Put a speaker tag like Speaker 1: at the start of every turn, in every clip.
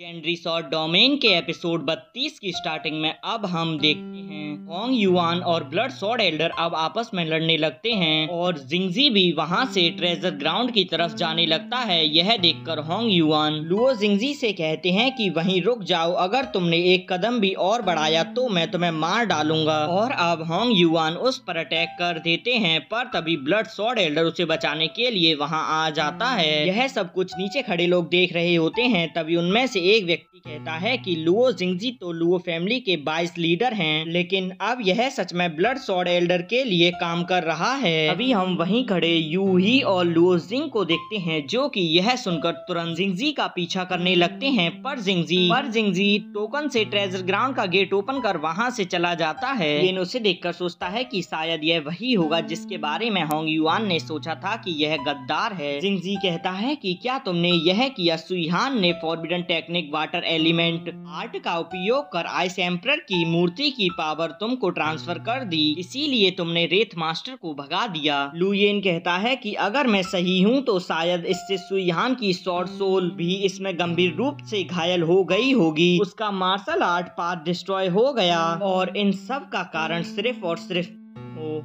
Speaker 1: Legendary short domain के episode 32 की starting में अब हम देखते हैं होंग युआन और ब्लड स्वॉर्ड एल्डर अब आपस में लड़ने लगते हैं और जिंगजी भी वहां से ट्रेजर ग्राउंड की तरफ जाने लगता है। यह देखकर होंग युआन लुओ जिंगजी से कहते हैं कि वहीं रुक जाओ, अगर तुमने एक कदम भी और बढ़ाया तो मैं तुम्हें मार डालूंगा। और अब होंग युआन उस पर अटैक कर देते हैं, पर तभी ब्लड स्वॉर्ड एल्डर उसे बचाने के लिए वहां आ जाता है। यह सब कुछ नीचे खड़े लोग देख रहे होते हैं। तभी उनमें से एक व्यक्ति कहता है कि लुओ जिंगजी तो लुओ फैमिली के 22 लीडर हैं, लेकिन अब यह सच में ब्लड स्वॉर्ड एल्डर के लिए काम कर रहा है। अभी हम वहीं खड़े यूही और लुओ जिंग को देखते हैं, जो कि यह सुनकर तुरंत जिंगजी का पीछा करने लगते हैं। पर जिंगजी टोकन से ट्रेजर ग्राउंड का गेट ओपन कर वहां से चला जाता है। येन उसे देखकर सोचता है कि शायद यह वही होगा जिसके बारे में होंग युआन ने सोचा था कि यह गद्दार है। जिंगजी कहता है कि क्या तुमने यह किया? सुईहान ने forbidden technique water element art का उपयोग कर आइस एम्परर की मूर्ति की पावर तुमको ट्रांसफर कर दी, इसीलिए तुमने रेथ मास्टर को भगा दिया। लुयेन कहता है कि अगर मैं सही हूँ तो शायद इससे सुईहान की शॉर्ट सोल भी इसमें गंभीर रूप से घायल हो गई होगी, उसका मार्शल आर्ट पाथ डिस्ट्रॉय हो गया और इन सब का कारण सिर्फ और सिर्फ हो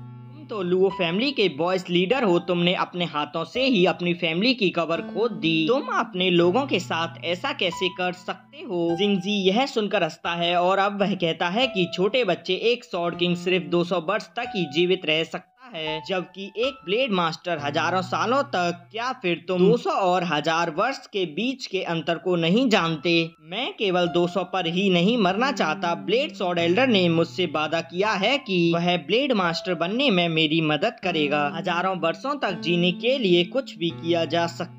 Speaker 1: तो लुओ फैमिली के बॉयज लीडर हो। तुमने अपने हाथों से ही अपनी फैमिली की कबर खोद दी। तुम अपने लोगों के साथ ऐसा कैसे कर सकते हो? जिंगजी यह सुनकर हंसता है और अब वह कहता है कि छोटे बच्चे, एक स्वॉर्ड किंग सिर्फ 200 वर्ष तक ही जीवित रह सकता है, जबकि एक ब्लेड मास्टर हजारों सालों तक। क्या फिर तुम 200 और 1000 वर्ष के बीच के अंतर को नहीं जानते? मैं केवल 200 पर ही नहीं मरना चाहता। ब्लेड स्वॉर्ड एल्डर ने मुझसे वादा किया है कि वह ब्लेड मास्टर बनने में मेरी मदद करेगा। हजारों वर्षों तक जीने के लिए कुछ भी किया जा सकता है।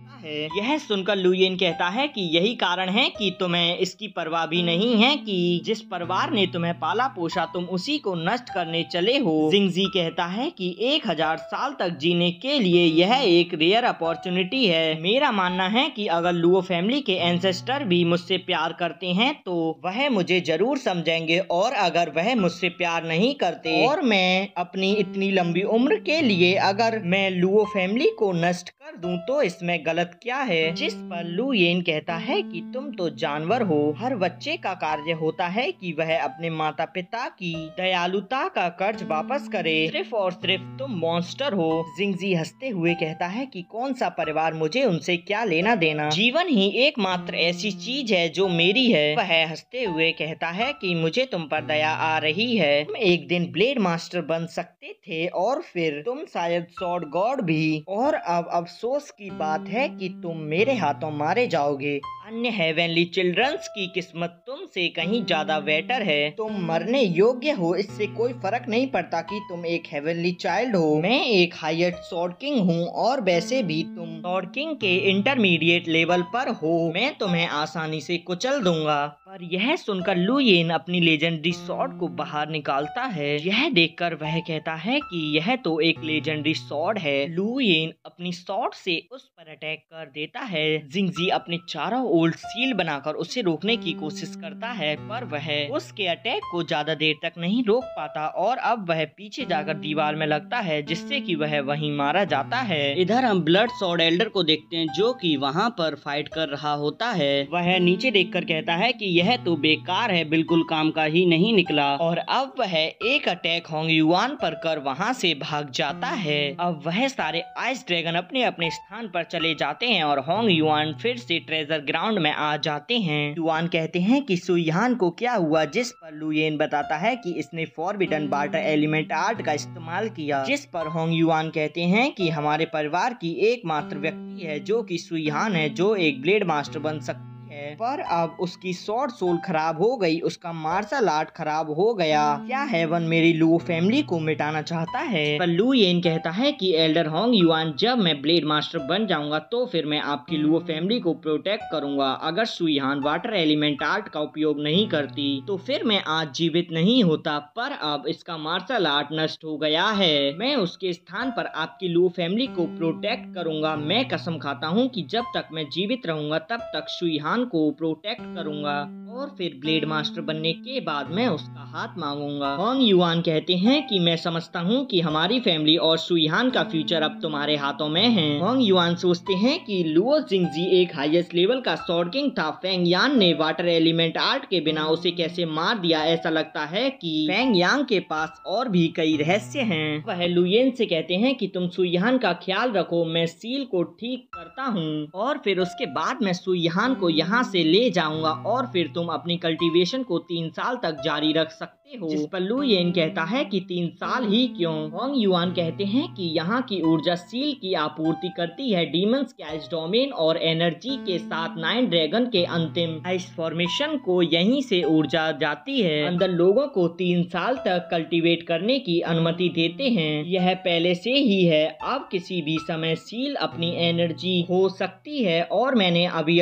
Speaker 1: यह सुनकर लुयेन कहता है कि यही कारण है कि तुम्हें इसकी परवाह भी नहीं है कि जिस परिवार ने तुम्हें पाला पोषा तुम उसी को नष्ट करने चले हो। जिंगजी कहता है कि 1000 साल तक जीने के लिए यह एक रेयर अपॉर्चुनिटी है। मेरा मानना है कि अगर लुओ फैमिली के एंसेस्टर भी मुझसे प्यार करते हैं तो वह मुझे जरूर समझेंगे, और अगर वह मुझसे प्यार नहीं करते और मैं अपनी इतनी लंबी उम्र के लिए अगर मैं लुओ फैमिली को नष्ट कर दूं तो इसमें गलत क्या है? जिस पर लुयेन कहता है कि तुम तो जानवर हो। हर बच्चे का कार्य होता है कि वह अपने माता पिता की दयालुता का कर्ज वापस करे, सिर्फ और सिर्फ तुम मॉन्स्टर हो। जिंगजी हंसते हुए कहता है कि कौन सा परिवार, मुझे उनसे क्या लेना देना? जीवन ही एकमात्र ऐसी चीज है जो मेरी है। वह हंसते हुए कहता है कि मुझे तुम पर दया आ रही है। तुम एक दिन ब्लेड मास्टर बन सकते थे और फिर तुम शायद स्वॉर्ड गॉड भी, और अब अफसोस की बात है कि तुम मेरे हाथों मारे जाओगे। अन्य हेवनली चिल्ड्रंस की किस्मत तुमसे कहीं ज्यादा बेटर है। तुम मरने योग्य हो, इससे कोई फर्क नहीं पड़ता कि तुम एक हेवनली चाइल्ड हो। मैं एक हायर स्वॉर्ड किंग हूँ और वैसे भी तुम स्वॉर्ड किंग के इंटरमीडिएट लेवल पर हो। मैं तुम्हें आसानी से कुचल दूंगा। पर यह सुनकर लुयेन अपनी लेजेंडरी स्वॉर्ड को बाहर निकालता है। यह देखकर वह कहता है कि यह तो एक लेजेंडरी स्वॉर्ड है। लुयेन अपनी स्वॉर्ड से उस पर अटैक कर देता है। जिंगजी अपने चारों ओर सील बनाकर उसे रोकने की कोशिश करता है, पर वह उसके अटैक को ज्यादा देर तक नहीं रोक पाता और अब वह पीछे जाकर दीवार में लगता है, जिससे कि वह वहीं मारा जाता है। इधर हम ब्लड स्वॉर्ड एल्डर को देखते हैं, जो कि वहां पर फाइट कर रहा होता है। वह नीचे देखकर कहता है कि यह तो बेकार है, बिल्कुल काम का ही नहीं निकला। और अब वह एक अटैक होंग युआन पर कर वहां से भाग जाता है। अब वह सारे आइस ड्रैगन अपने अपने स्थान पर चले जाते हैं और होंग युआन फिर से ट्रेजर ग्राउंड में आ जाते हैं। युआन कहते हैं कि सुईहान को क्या हुआ, जिस पर लुयेन बताता है कि इसने फॉरबिडन वाटर एलिमेंट आर्ट का इस्तेमाल किया। जिस पर होंग युआन कहते हैं कि हमारे परिवार की एकमात्र व्यक्ति है जो कि सुईहान है, जो एक ब्लेड मास्टर बन सकती है, पर अब उसकी स्वॉर्ड सोल खराब हो गई, उसका मार्शल आर्ट खराब हो गया। क्या हेवन मेरी लुओ फैमिली को मिटाना चाहता है? पर लुयेन कहता है कि एल्डर होंग युआन, जब मैं ब्लेड मास्टर बन जाऊंगा तो फिर मैं आपकी लुओ फैमिली को प्रोटेक्ट करूंगा। अगर सुईहान वाटर एलिमेंट आर्ट का उपयोग नहीं करती तो फिर मैं आज जीवित नहीं होता, पर अब इसका मार्शल आर्ट नष्ट हो गया है। मैं उसके स्थान पर आपकी लुओ फैमिली को प्रोटेक्ट करूंगा। मैं कसम खाता हूँ कि जब तक मैं जीवित रहूंगा तब तक सुईहान को प्रोटेक्ट करूंगा और फिर ब्लेड मास्टर बनने के बाद मैं उसका हाथ मांगूंगा। होंग युआन कहते हैं कि मैं समझता हूँ कि हमारी फैमिली और सुईहान का फ्यूचर अब तुम्हारे हाथों में है। होंग युआन सोचते हैं कि लुओ जिंगजी एक हाईएस्ट लेवल का स्वॉर्ड किंग था। फेंग यान ने वाटर एलिमेंट आर्ट के बिना उसे कैसे मार दिया। ऐसा लगता है कि फेंग यांग के पास और भी कई रहस्य हैं। वह लुयेन से कहते हैं कि तुम सुईहान का ख्याल रखो, मैं सील को ठीक करता हूँ और फिर उसके बाद मैं सुईहान को यहाँ से ले जाऊंगा और फिर तुम अपनी कल्टीवेशन को 3 साल तक जारी रख सकते हो। जिस पर लुयेन कहता है कि 3 साल ही क्यों। होंग युआन कहते हैं कि यहाँ की ऊर्जा सील की आपूर्ति करती है। डीमंस के आइस डोमेन और एनर्जी के साथ 9 ड्रैगन के अंतिम आइस फॉर्मेशन को यहीं से ऊर्जा जाती है। अंदर लोगों को 3 साल तक कल्टीवेट करने की अनुमति देते हैं। यह पहले से ही है। अब किसी भी समय सील अपनी एनर्जी हो सकती है और मैंने अभी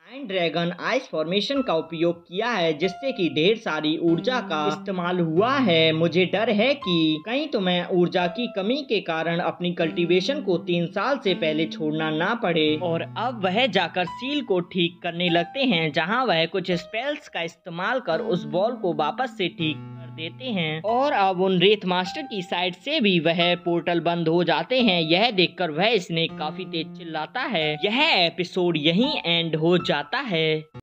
Speaker 1: 9 ड्रैगन आइस फॉर्मेशन का उपयोग किया है जिससे कि ढेर सारी ऊर्जा का इस्तेमाल हुआ है। मुझे डर है कि कहीं तो मैं ऊर्जा की कमी के कारण अपनी कल्टीवेशन को 3 साल से पहले छोड़ना ना पड़े। और अब वह जाकर सील को ठीक करने लगते हैं जहां वह कुछ स्पेल्स का इस्तेमाल कर उस बॉल को वापस से ठीक देते हैं और अब उन रेत मास्टर की साइड से भी वह पोर्टल बंद हो जाते हैं। यह देखकर वह स्नेक काफी तेज चिल्लाता है। यह एपिसोड यहीं एंड हो जाता है।